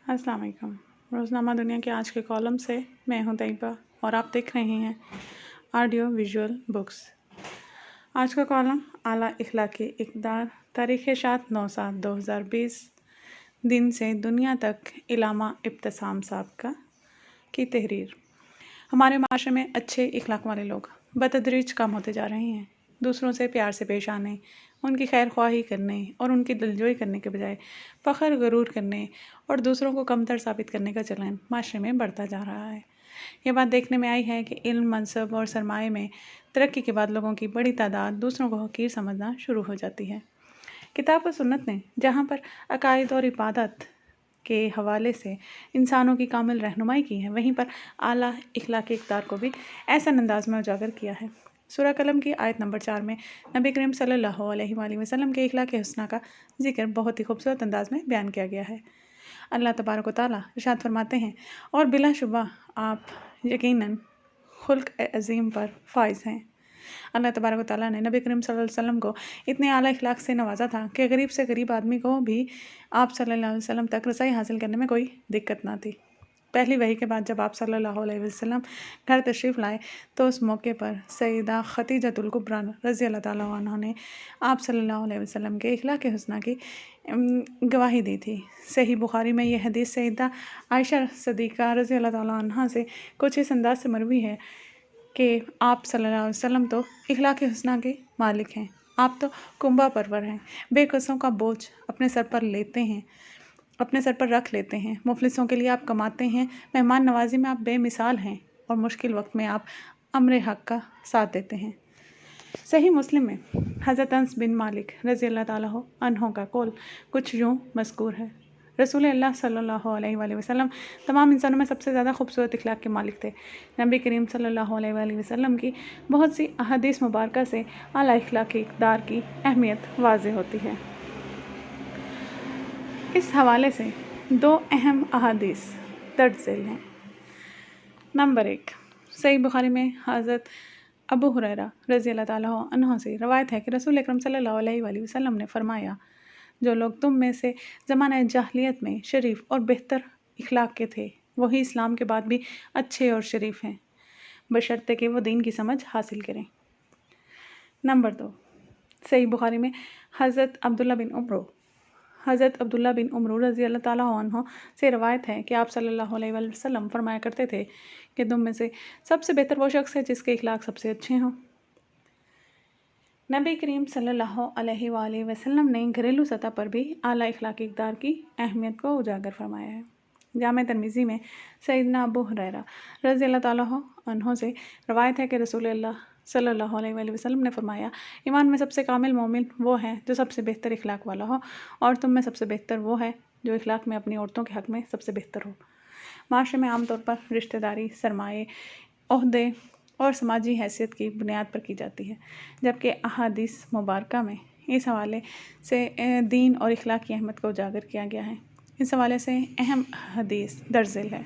अस्सलाम वालेकुम। रोज़नामा दुनिया के आज के कॉलम से मैं हूं तैयबा और आप देख रहे हैं ऑडियो विजुअल बुक्स। आज का कॉलम आला इखलाकी इक़दार, तारीख़ 7/9/2020 दिन से दुनिया तक, इलामा इब्तिसाम साहब की तहरीर। हमारे माशरे में अच्छे इखलाक वाले लोग बतदरीज कम होते जा रहे हैं। दूसरों से प्यार से पेश आने, उनकी खैर ख्वाही करने और उनकी दिलजोई करने के बजाय फ़ख्र गरूर करने और दूसरों को कमतर साबित करने का चलन माशरे में बढ़ता जा रहा है। ये बात देखने में आई है कि इल्म, मनसब और सरमाए में तरक्की के बाद लोगों की बड़ी तादाद दूसरों को हकीर समझना शुरू हो जाती है। किताब व सुन्नत ने जहाँ पर अकायद और इबादत के हवाले से इंसानों की कामिल रहनुमाई की है, वहीं पर आला इखलाकी इक़दार को भी ऐसा अंदाज में उजागर किया है। सूरह कलम की आयत नंबर 4 में नबी करीम सल्लल्लाहु अलैहि वसल्लम के इखलाक हुस्ना का जिक्र बहुत ही खूबसूरत अंदाज में बयान किया गया है। अल्लाह तबारक व तआला इरशाद फरमाते हैं, और बिलाशुबा आप यकीनन खुल्क अज़ीम पर फाइज हैं। अल्लाह तबारक व तआला ने नबी करीम सल्लल्लाहु अलैहि वसल्लम को इतने आला इखलाक से नवाजा था कि गरीब से गरीब आदमी को भी आप सल्लल्लाहु अलैहि वसल्लम तक रसाई हासिल करने में कोई दिक्कत ना थी। पहली वही के बाद जब आप सल्लल्लाहु अलैहि वसल्लम घर तशरीफ़ लाए तो उस मौके पर सईदा खतीजतुल कुबरा रज़ी अल्लाह ताला अन्हा ने आप सल्लल्लाहु अलैहि वसल्लम के इखलाक हुस्ना की गवाही दी थी। सही बुखारी में यह हदीस सईदा आयशा सिद्दीक़ा रज़ी अल्लाह ताला अन्हा से कुछ इस अंदाज से मरवी है कि आप सल्लल्लाहु अलैहि वसल्लम तो इखलाक हुस्ना के मालिक हैं, आप तो कुंबा परवर हैं, बेकसों का बोझ अपने सर पर रख लेते हैं, मुफलिसों के लिए आप कमाते हैं, मेहमान नवाजी में आप बेमिसाल हैं और मुश्किल वक्त में आप अम्र हक़ का साथ देते हैं। सही मुस्लिम में हज़रत अनस बिन मालिक रज़ी अल्लाह ताला अन्हो का कौल कुछ यूँ मज़कूर है। रसूल अल्लाह सल्लल्लाहु अलैहि वसल्लम तमाम इंसानों में सबसे ज़्यादा खूबसूरत इखलाक के मालिक थे। नबी करीम सल्लल्लाहु अलैहि वसल्लम की बहुत सी अहादीस मुबारका से आला इखलाकी इक़दार की अहमियत वाज़ेह होती है। इस हवाले से दो अहम अहादीस दर्ज झेल हैं। नंबर 1, सही बुखारी में हज़रत अबू हुरैरा रज़ी अल्लाह ताला अन्हु से रवायत है कि रसूल अकरम सल्लल्लाहु अलैहि वसल्लम ने फरमाया, जो लोग तुम में से ज़माना जाहिलियत में शरीफ और बेहतर इखलाक के थे, वही इस्लाम के बाद भी अच्छे और शरीफ हैं, बशर्ते कि वो दीन की समझ हासिल करें। नंबर 2, सही बुखारी में हज़रत अब्दुल्ला बिन उमर रज़ी अल्लाह ताला अन्हु से रवायत है कि आप सल्लल्लाहु अलैहि वसल्लम फरमाया करते थे कि तुम में से सबसे बेहतर वो शख्स है जिसके इखलाक सबसे अच्छे हों। नबी करीम सल्लल्लाहु अलैहि वसल्लम ने घरेलू सतह पर भी आला इखलाकी इक़दार की अहमियत को उजागर फरमाया है। जामे तिर्मिज़ी में सैयदना अबू हुरैरा रज़ी अल्लाह ताला अन्हु से रवायत है कि रसूल अल्लाह सल्लल्लाहु अलैहि वसल्लम ने फरमाया, ईमान में सबसे कामिल मोमिन वो है जो सबसे बेहतर इखलाक वाला हो, और तुम में सबसे बेहतर वो है जो इखलाक में अपनी औरतों के हक़ में सबसे बेहतर हो। माशरे में आमतौर पर रिश्तेदारी, सरमाए, ओहदे और समाजी हैसियत की बुनियाद पर की जाती है, जबकि अहादीस मुबारका में इस हवाले से दीन और इखलाक की अहमियत को उजागर किया गया है। इस हवाले से अहम हदीस दर्ज झेल है।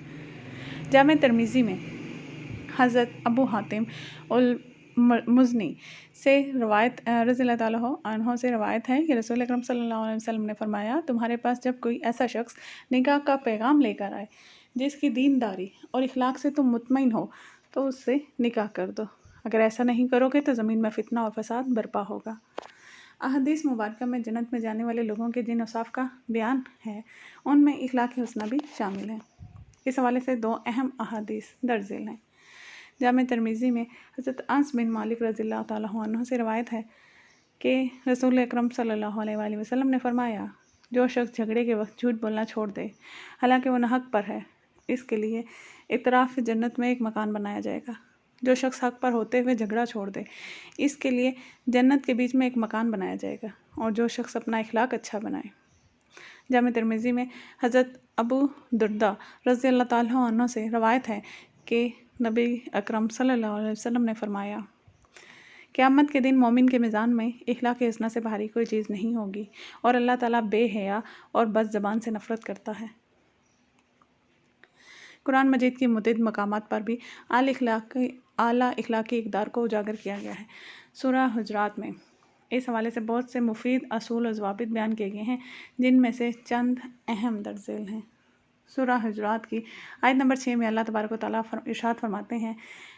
जामे तिर्मिज़ी में हज़रत अबू हातिम उल मुज़नी से रवायत रज़ी अल्लाह ताला अन्हु से रवायत है कि रसूल अकरम सल्लल्लाहु अलैहि वसल्लम ने फरमाया, तुम्हारे पास जब कोई ऐसा शख्स निकाह का पैगाम लेकर आए जिसकी दीनदारी और इखलाक से तुम मुतमईन हो तो उससे निकाह कर दो। अगर ऐसा नहीं करोगे तो ज़मीन में फितना और फसाद बर्पा होगा। अहादीस मुबारका में जन्नत में जाने वाले लोगों के जिन औसाफ का बयान है, उनमें इखलाकी हुस्ना भी शामिल है। इस हवाले से दो अहम अहादीस दर्ज झेल हैं। जामे तिर्मिज़ी में हज़रत अनस बिन मालिक रज़ी अल्लाह ताला अन्हु से रवायत है कि रसूल अकरम सल्लल्लाहु अलैहि वसल्लम ने फरमाया, जो शख्स झगड़े के वक्त झूठ बोलना छोड़ दे, हालांकि वो नाहक पर है, इसके लिए इतराफ़ जन्नत में एक मकान बनाया जाएगा। जो शख्स हक़ पर होते हुए झगड़ा छोड़ दे, इसके लिए जन्नत के बीच में एक मकान बनाया जाएगा। और जो शख्स अपना इखलाक अच्छा बनाए। जामे तिर्मिज़ी में हज़रत अबू दुर्दा रज़ी अल्लाह ताला अन्हु से रवायत है कि नबी अकरम सल्लल्लाहु अलैहि वसल्लम ने फरमाया, क़यामत के दिन मोमिन के मिज़ान में इखलाक हुस्ना से भारी कोई चीज़ नहीं होगी, और अल्लाह ताला बेहया और बद ज़बान से नफ़रत करता है। कुरान मजीद की मुतअद्दिद मकामात पर भी आला इखलाकी इक़दार को उजागर किया गया है। सूरह हुजरात में इस हवाले से बहुत से मुफीद असूल और ज़वाबित बयान किए गए हैं, जिनमें से चंद अहम दर्ज झेल हैं। سورہ حجرات کی آیت نمبر 6 میں اللہ تبارک و تعالیٰ ارشاد فرماتے ہیں،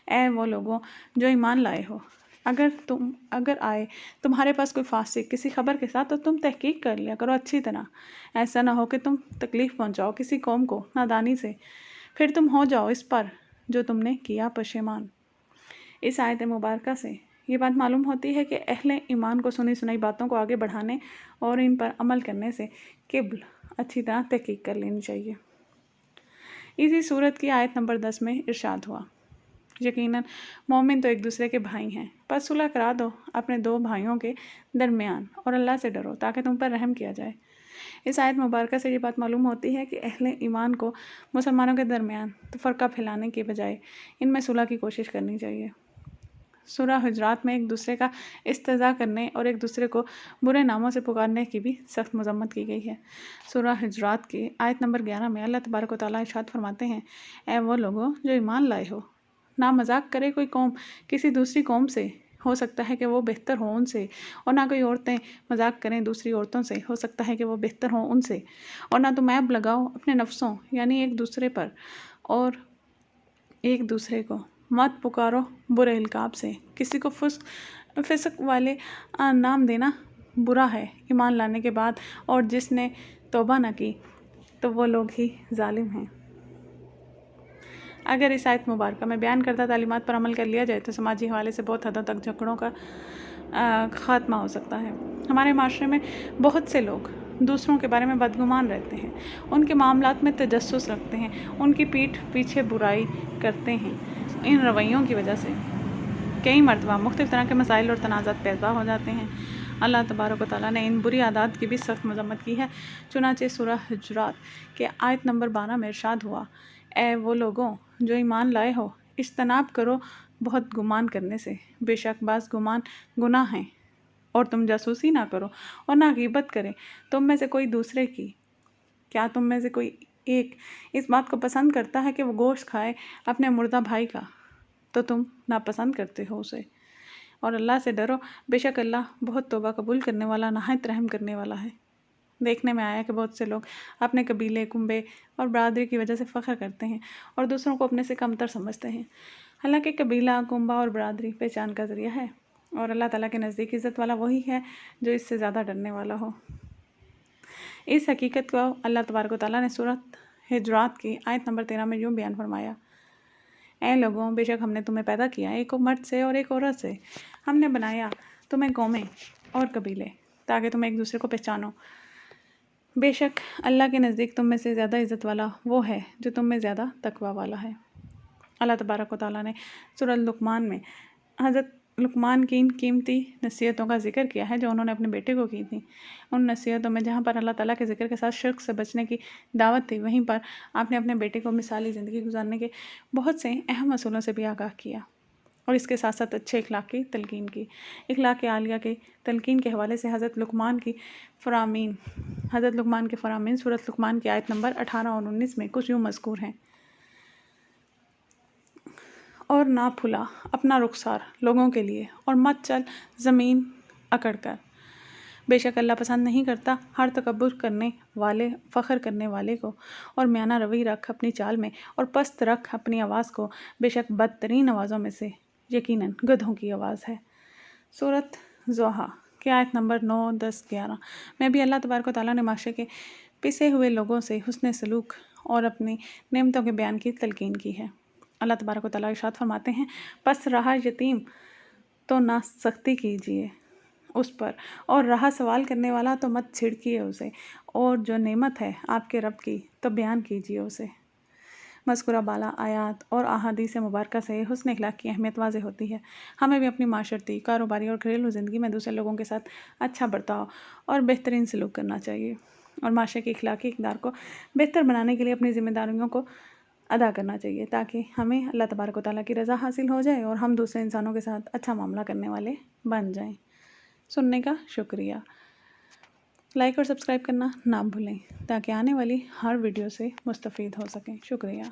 اے وہ لوگوں جو ایمان لائے ہو، اگر آئے تمہارے پاس کوئی فاسق کسی خبر کے ساتھ تو تم تحقیق کر لیا کرو اچھی طرح، ایسا نہ ہو کہ تم تکلیف پہنچاؤ کسی قوم کو نادانی سے، پھر تم ہو جاؤ اس پر جو تم نے کیا پشیمان۔ اس آیت مبارکہ سے یہ بات معلوم ہوتی ہے کہ اہل ایمان کو سنی سنائی باتوں کو آگے بڑھانے اور ان پر عمل کرنے سے قبل اچھی طرح تحقیق کر لینی چاہیے۔ اسی صورت کی آیت نمبر 10 میں ارشاد ہوا، یقیناً مومن تو ایک دوسرے کے بھائی ہیں، پس صلح کرا دو اپنے دو بھائیوں کے درمیان اور اللہ سے ڈرو تاکہ تم پر رحم کیا جائے۔ اس آیت مبارکہ سے یہ بات معلوم ہوتی ہے کہ اہل ایمان کو مسلمانوں کے درمیان تفرقہ پھیلانے کے بجائے ان میں صلح کی کوشش کرنی چاہیے۔ سورہ حجرات میں ایک دوسرے کا استہزاء کرنے اور ایک دوسرے کو برے ناموں سے پکارنے کی بھی سخت مذمت کی گئی ہے۔ سورہ حجرات کی آیت نمبر 11 میں اللہ تبارک و تعالیٰ ارشاد فرماتے ہیں، اے وہ لوگوں جو ایمان لائے ہو، نہ مذاق کرے کوئی قوم کسی دوسری قوم سے، ہو سکتا ہے کہ وہ بہتر ہو ان سے، اور نہ کوئی عورتیں مذاق کریں دوسری عورتوں سے، ہو سکتا ہے کہ وہ بہتر ہوں ان سے، اور نہ تم عیب لگاؤ اپنے نفسوں یعنی ایک دوسرے پر، اور ایک دوسرے کو مت پکارو برے القاب سے۔ کسی کو فسق والے نام دینا برا ہے ایمان لانے کے بعد، اور جس نے توبہ نہ کی تو وہ لوگ ہی ظالم ہیں۔ اگر اس آیت مبارکہ میں بیان کردہ تعلیمات پر عمل کر لیا جائے تو سماجی حوالے سے بہت حدوں تک جھگڑوں کا خاتمہ ہو سکتا ہے۔ ہمارے معاشرے میں بہت سے لوگ دوسروں کے بارے میں بدگمان رہتے ہیں، ان کے معاملات میں تجسس رکھتے ہیں، ان کی پیٹھ پیچھے برائی کرتے ہیں۔ ان رویوں کی وجہ سے کئی مرتبہ مختلف طرح کے مسائل اور تنازعات پیدا ہو جاتے ہیں۔ اللہ تبارک و تعالیٰ نے ان بری عادات کی بھی سخت مذمت کی ہے، چنانچہ سورہ حجرات کے آیت نمبر 12 میں ارشاد ہوا، اے وہ لوگوں جو ایمان لائے ہو، اجتناب کرو بہت گمان کرنے سے، بے شک بعض گمان گناہ ہیں، اور تم جاسوسی نہ کرو اور نہ غیبت کرے تم میں سے کوئی دوسرے کی۔ کیا تم میں سے کوئی ایک اس بات کو پسند کرتا ہے کہ وہ گوشت کھائے اپنے مردہ بھائی کا، تو تم ناپسند کرتے ہو اسے، اور اللہ سے ڈرو، بے شک اللہ بہت توبہ قبول کرنے والا نہایت رحم کرنے والا ہے۔ دیکھنے میں آیا کہ بہت سے لوگ اپنے قبیلے، کنبے اور برادری کی وجہ سے فخر کرتے ہیں اور دوسروں کو اپنے سے کمتر سمجھتے ہیں، حالانکہ قبیلہ، کنبہ اور برادری پہچان کا ذریعہ ہے، اور اللہ تعالیٰ کے نزدیک عزت والا وہی ہے جو اس سے زیادہ ڈرنے والا ہو۔ اس حقیقت کو اللہ تبارک و تعالیٰ نے سورۃ حجرات کی آیت نمبر 13 میں یوں بیان فرمایا، اے لوگوں بے شک ہم نے تمہیں پیدا کیا ایک مرد سے اور ایک عورت سے، ہم نے بنایا تمہیں قومیں اور قبیلے تاکہ تم ایک دوسرے کو پہچانو، بے شک اللہ کے نزدیک تم میں سے زیادہ عزت والا وہ ہے جو تم میں زیادہ تقوی والا ہے۔ اللہ تبارک و تعالیٰ نے سورۃ لقمان میں حضرت لقمان کی ان قیمتی نصیحتوں کا ذکر کیا ہے جو انہوں نے اپنے بیٹے کو کی تھیں۔ ان نصیحتوں میں جہاں پر اللہ تعالیٰ کے ذکر کے ساتھ شرک سے بچنے کی دعوت تھی، وہیں پر آپ نے اپنے بیٹے کو مثالی زندگی گزارنے کے بہت سے اہم اصولوں سے بھی آگاہ کیا، اور اس کے ساتھ ساتھ اچھے اخلاق کی تلقین کی۔ اخلاق عالیہ کے تلقین کے حوالے سے حضرت لقمان کے فرامین سورۃ لقمان کی آیت نمبر 18 اور 19 میں کچھ یوں مذکور ہیں، اور نہ پھلا اپنا رخسار لوگوں کے لیے اور مت چل زمین اکڑ کر، بے شک اللہ پسند نہیں کرتا ہر تکبر کرنے والے، فخر کرنے والے کو، اور میانہ روی رکھ اپنی چال میں اور پست رکھ اپنی آواز کو، بے شک بدترین آوازوں میں سے یقیناً گدھوں کی آواز ہے۔ سورۃ ضحیٰ کی آیت نمبر 9، 10، 11 میں بھی اللہ تبارک و تعالیٰ نے معاشرے کے پسے ہوئے لوگوں سے حسن سلوک اور اپنی نعمتوں کے بیان کی تلقین کی ہے۔ اللہ تبارک و تعالیٰ ارشاد فرماتے ہیں، پس رہا یتیم تو نہ سختی کیجیے اس پر، اور رہا سوال کرنے والا تو مت چھڑکیے اسے، اور جو نعمت ہے آپ کے رب کی تو بیان کیجیے اسے۔ مذکورہ بالا آیات اور احادیث مبارکہ سے حسن اخلاق کی اہمیت واضح ہوتی ہے۔ ہمیں بھی اپنی معاشرتی، کاروباری اور گھریلو زندگی میں دوسرے لوگوں کے ساتھ اچھا برتاؤ اور بہترین سلوک کرنا چاہیے، اور معاشرے کی اخلاقی اقدار کو بہتر بنانے کے لیے اپنی ذمہ داریوں کو ادا کرنا چاہیے، تاکہ ہمیں اللہ تبارک و تعالیٰ کی رضا حاصل ہو جائے اور ہم دوسرے انسانوں کے ساتھ اچھا معاملہ کرنے والے بن جائیں۔ سننے کا شکریہ۔ لائک اور سبسکرائب کرنا نہ بھولیں تاکہ آنے والی ہر ویڈیو سے مستفید ہو سکیں۔ شکریہ۔